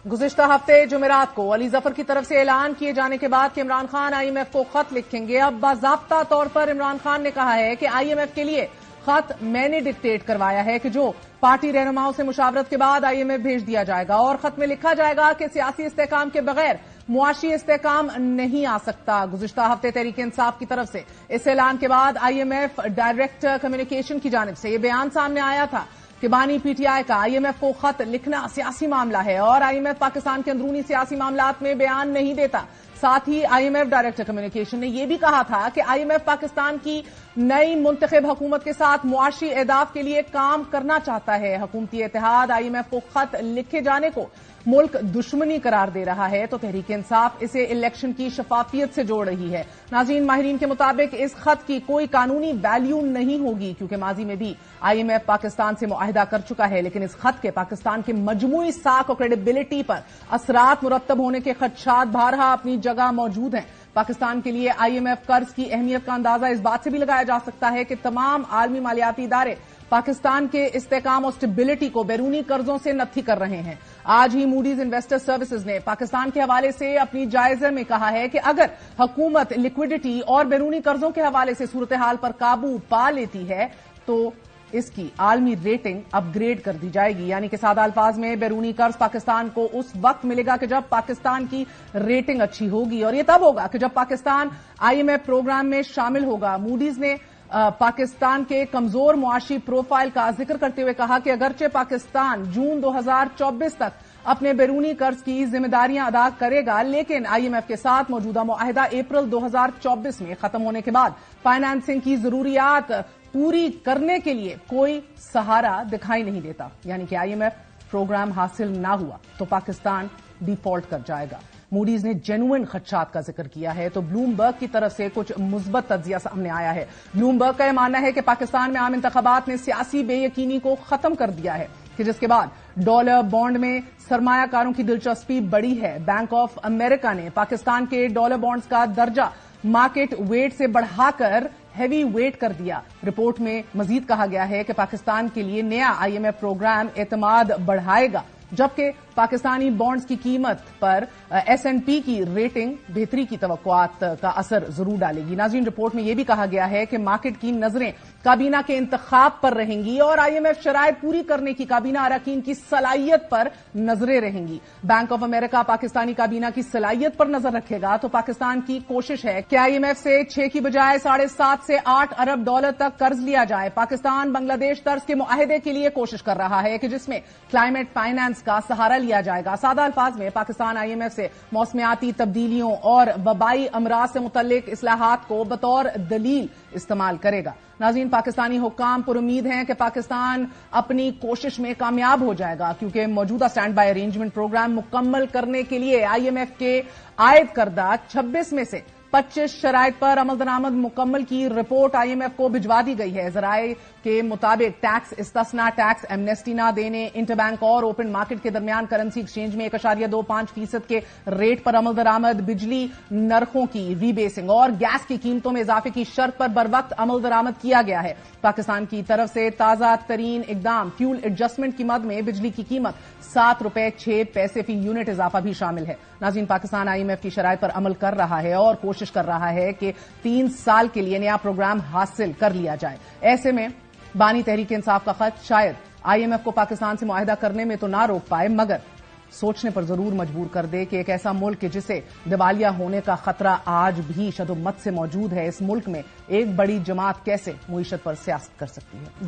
گزشتہ ہفتے جمعرات کو علی ظفر کی طرف سے اعلان کیے جانے کے بعد کہ Imran Khan I M F کو خط لکھیں گے، اب باضابطہ طور پر عمران خان نے کہا ہے کہ آئی ایم ایف کے لیے خط میں نے ڈکٹیٹ کروایا ہے کہ جو پارٹی رہنماؤں سے مشاورت کے بعد آئی ایم ایف بھیج دیا جائے گا، اور خط میں لکھا جائے گا کہ سیاسی استحکام کے بغیر معاشی استحکام نہیں آ سکتا۔ گزشتہ ہفتے تحریک انصاف کی طرف سے اس اعلان کے بعد I M F director communication کی جانب سے یہ بیان سامنے آیا تھا کہ بانی پی ٹی آئی کا آئی ایم ایف کو خط لکھنا سیاسی معاملہ ہے اور آئی ایم ایف پاکستان کے اندرونی سیاسی معاملات میں بیان نہیں دیتا۔ ساتھ ہی I M F director communication نے یہ بھی کہا تھا کہ آئی ایم ایف پاکستان کی نئی منتخب حکومت کے ساتھ معاشی اہداف کے لیے کام کرنا چاہتا ہے۔ حکومتی اتحاد آئی ایم ایف کو خط لکھے جانے کو ملک دشمنی قرار دے رہا ہے تو تحریک انصاف اسے الیکشن کی شفافیت سے جوڑ رہی ہے۔ ناظرین، ماہرین کے مطابق اس خط کی کوئی قانونی ویلیو نہیں ہوگی کیونکہ ماضی میں بھی آئی ایم ایف پاکستان سے معاہدہ کر چکا ہے، لیکن اس خط کے پاکستان کے مجموعی ساکھ اور کریڈیبلٹی پر اثرات مرتب ہونے کے خدشات بہرحال اپنی جگہ موجود ہیں۔ پاکستان کے لیے آئی ایم ایف قرض کی اہمیت کا اندازہ اس بات سے بھی لگایا جا سکتا ہے کہ تمام عالمی مالیاتی ادارے پاکستان کے استحکام اور اسٹیبلٹی کو بیرونی قرضوں سے نتھی کر رہے ہیں۔ آج ہی موڈیز انویسٹر سروسز نے پاکستان کے حوالے سے اپنی جائزے میں کہا ہے کہ اگر حکومت لیکوڈیٹی اور بیرونی قرضوں کے حوالے سے صورتحال پر قابو پا لیتی ہے تو اس کی عالمی ریٹنگ اپ گریڈ کر دی جائے گی، یعنی کہ سادہ الفاظ میں بیرونی قرض پاکستان کو اس وقت ملے گا کہ جب پاکستان کی ریٹنگ اچھی ہوگی، اور یہ تب ہوگا کہ جب Pakistan I M F programme میں شامل ہوگا۔ موڈیز نے پاکستان کے کمزور معاشی پروفائل کا ذکر کرتے ہوئے کہا کہ اگرچہ پاکستان جون 2024 تک اپنے بیرونی قرض کی ذمہ داریاں ادا کرے گا، لیکن آئی ایم ایف کے ساتھ موجودہ معاہدہ اپریل 2024 میں ختم ہونے کے بعد فائنانسنگ کی ضروریات پوری کرنے کے لیے کوئی سہارا دکھائی نہیں دیتا، یعنی کہ آئی ایم ایف پروگرام حاصل نہ ہوا تو پاکستان ڈیفالٹ کر جائے گا۔ موڈیز نے جینوئن خدشات کا ذکر کیا ہے تو بلومبرگ کی طرف سے کچھ مثبت تجزیہ سامنے آیا ہے۔ بلومبرگ کا یہ ماننا ہے کہ پاکستان میں عام انتخابات نے سیاسی بے یقینی کو ختم کر دیا ہے کہ جس کے بعد ڈالر بانڈ میں سرمایہ کاروں کی دلچسپی بڑی ہے۔ بینک آف امریکہ نے پاکستان کے ڈالر بانڈز کا درجہ مارکیٹ ویٹ سے بڑھا کر ہیوی ویٹ کر دیا۔ رپورٹ میں مزید کہا گیا ہے کہ پاکستان کے لیے نیا آئی ایم ایف پروگرام اعتماد بڑھائے گا، جبکہ پاکستانی بانڈز کی قیمت پر ایس اینڈ پی کی ریٹنگ بہتری کی توقعات کا اثر ضرور ڈالے گی۔ ناظرین، رپورٹ میں یہ بھی کہا گیا ہے کہ مارکیٹ کی نظریں کابینہ کے انتخاب پر رہیں گی اور آئی ایم ایف شرائط پوری کرنے کی کابینہ اراکین کی صلاحیت پر نظریں رہیں گی۔ بینک آف امریکہ پاکستانی کابینہ کی صلاحیت پر نظر رکھے گا تو پاکستان کی کوشش ہے کہ آئی ایم ایف سے 6 کی بجائے 7.5 سے 8 ارب ڈالر تک قرض لیا جائے۔ پاکستان بنگلہ دیش طرز کے معاہدے کے لیے کوشش کر رہا ہے کہ جس میں کلائمیٹ فائنانس کا سہارا لیا جائے گا۔ سادہ الفاظ میں پاکستان آئی ایم ایف سے موسمیاتی تبدیلیوں اور وبائی امراض سے متعلق اصلاحات کو بطور دلیل استعمال کرے گا۔ ناظرین، پاکستانی حکام پر امید ہیں کہ پاکستان اپنی کوشش میں کامیاب ہو جائے گا کیونکہ موجودہ سٹینڈ بائی ارینجمنٹ پروگرام مکمل کرنے کے لیے آئی ایم ایف کے عائد کردہ 26 میں سے 25 شرائط پر عمل درآمد مکمل کی رپورٹ آئی ایم ایف کو بھجوا دی گئی ہے۔ ذرائع کے مطابق ٹیکس استثنا، ٹیکس ایمنیسٹی نہ دینے، انٹر بینک اور اوپن مارکیٹ کے درمیان کرنسی ایکسچینج میں 1.25% کے ریٹ پر عمل درآمد، بجلی نرخوں کی ری بیسنگ اور گیس کی قیمتوں میں اضافے کی شرط پر بروقت عمل درآمد کیا گیا ہے۔ پاکستان کی طرف سے تازہ ترین اقدام فیول ایڈجسٹمنٹ کی مد میں بجلی کی قیمت ₹7.06 فی یونٹ اضافہ بھی شامل ہے۔ ناظرین، پاکستان آئی ایم ایف کی شرائط پر عمل کر رہا ہے اور کوشش کر رہا ہے کہ 3 سال کے لیے نیا پروگرام حاصل کر لیا جائے۔ ایسے میں بانی تحریک انصاف کا خط شاید آئی ایم ایف کو پاکستان سے معاہدہ کرنے میں تو نہ روک پائے مگر سوچنے پر ضرور مجبور کر دے کہ ایک ایسا ملک جسے دیوالیہ ہونے کا خطرہ آج بھی شد و مت سے موجود ہے، اس ملک میں ایک بڑی جماعت کیسے معیشت پر سیاست کر سکتی ہے۔